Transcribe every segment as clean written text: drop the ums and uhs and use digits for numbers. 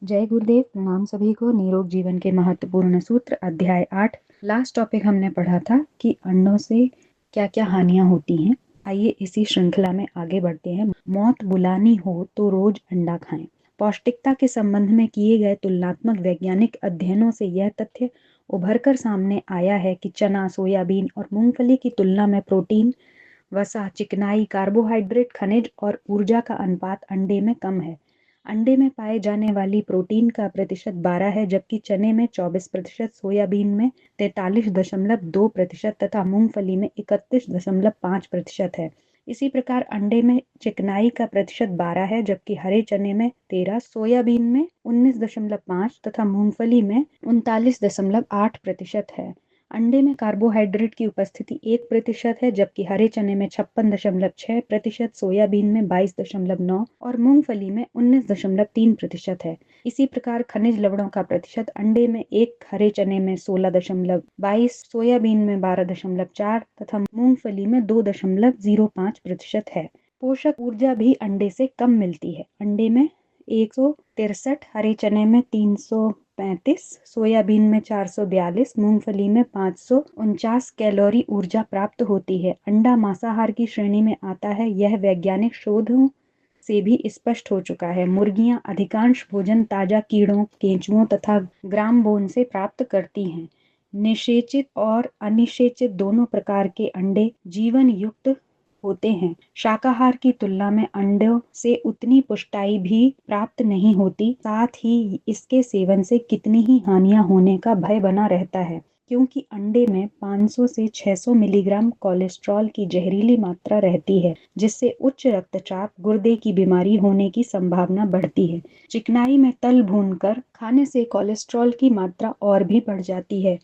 जय गुरुदेव। प्रणाम सभी को। निरोग जीवन के महत्वपूर्ण सूत्र अध्याय 8। लास्ट टॉपिक हमने पढ़ा था कि अंडों से क्या क्या हानियां होती हैं। आइए इसी श्रृंखला में आगे बढ़ते हैं। मौत बुलानी हो तो रोज अंडा खाएं। पौष्टिकता के संबंध में किए गए तुलनात्मक वैज्ञानिक अध्ययनों से यह तथ्य उभरकर सामने आया है कि चना, सोयाबीन और मूंगफली की तुलना में प्रोटीन, वसा, चिकनाई, कार्बोहाइड्रेट, खनिज और ऊर्जा का अनुपात अंडे में कम है। अंडे में पाए जाने वाली प्रोटीन का प्रतिशत 12 है, जबकि चने में 24%, सोयाबीन में 43.2% तथा मूंगफली में 31.5% है। इसी प्रकार अंडे में चिकनाई का प्रतिशत 12 है, जबकि हरे चने में 13, सोयाबीन में 19.5 तथा मूंगफली में 39.8% है। अंडे में कार्बोहाइड्रेट की उपस्थिति 1% है, जबकि हरे चने में 56.6%, सोयाबीन में 22.9 और मूंगफली में 19.3% है। इसी प्रकार खनिज लवणों का प्रतिशत अंडे में 1, हरे चने में 16.22, सोयाबीन में 12.4 तथा मूंगफली में 2.05% है। पोषक ऊर्जा भी अंडे से कम मिलती है। अंडे में 163, हरे चने में 335, सोयाबीन में 442, मूंगफली में 549 कैलोरी ऊर्जा प्राप्त होती है। अंडा मांसाहार की श्रेणी में आता है, यह वैज्ञानिक शोधों से भी स्पष्ट हो चुका है। मुर्गियां अधिकांश भोजन ताजा कीड़ों, केंचुओं तथा ग्राम बोन से प्राप्त करती हैं। निषेचित और अनिषेचित दोनों प्रकार के अंडे जीवन युक्त होते हैं। शाकाहार की तुलना में अंडों से उतनी पुष्टाई भी प्राप्त नहीं होती। साथ ही इसके सेवन से कितनी ही हानियां होने का भय बना रहता है, क्योंकि अंडे में 500 से 600 मिलीग्राम कोलेस्ट्रॉल की जहरीली मात्रा रहती है, जिससे उच्च रक्तचाप, गुर्दे की बीमारी होने की संभावना बढ़ती है। चिकनाई में तल भूनकर खाने से कोलेस्ट्रॉल की मात्रा और भी बढ़ जाती है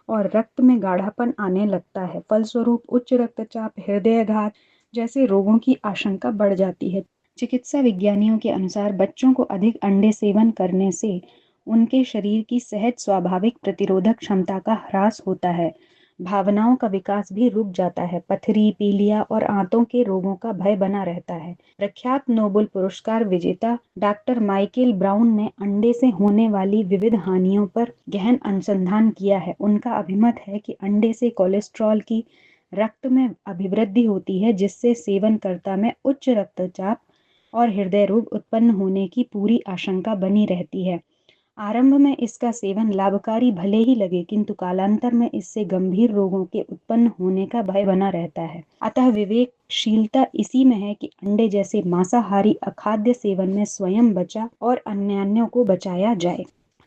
और रक्त में गाढ़ापन आने लगता है। फलस्वरूप उच्च रक्तचाप, हृदयाघात जैसे रोगों की आशंका बढ़ जाती है। चिकित्सा विज्ञानियों के अनुसार बच्चों को अधिक अंडे सेवन करने से उनके शरीर की सहज स्वाभाविक प्रतिरोधक क्षमता का ह्रास होता है। भावनाओं का विकास भी रुक जाता है। पथरी, पीलिया और आंतों के रोगों का भय बना रहता है। प्रख्यात नोबेल पुरस्कार विजेता डॉक्टर माइकल ब्राउन ने अंडे से होने वाली विविध हानियों पर गहन अनुसंधान किया है। उनका अभिमत है कि अंडे से कोलेस्ट्रॉल की रक्त में अभिवृद्धि होती है, जिससे सेवनकर्ता में उच्च रक्तचाप और हृदय रोग उत्पन्न होने की पूरी आशंका बनी रहती है। आरंभ में इसका सेवन लाभकारी भले ही लगे, किंतु कालांतर में इससे गंभीर रोगों के उत्पन्न होने का भय बना रहता है। अतः विवेकशीलता इसी में है कि अंडे जैसे मांसाहारी अखाद्य सेवन में स्वयं बचा और अन्यान्यों को बचाया जाए।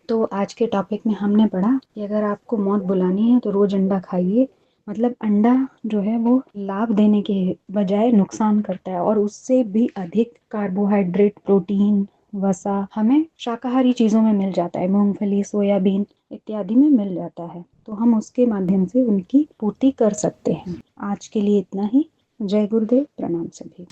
तो आज के टॉपिक में हमने पढ़ा कि अगर आपको मौत बुलानी है तो रोज अंडा खाइए। मतलब अंडा जो है वो लाभ देने के बजाय नुकसान करता है, और उससे भी अधिक कार्बोहाइड्रेट, प्रोटीन, वसा हमें शाकाहारी चीजों में मिल जाता है। मूंगफली, सोयाबीन इत्यादि में मिल जाता है, तो हम उसके माध्यम से उनकी पूर्ति कर सकते हैं। आज के लिए इतना ही। जय गुरुदेव। प्रणाम सभी।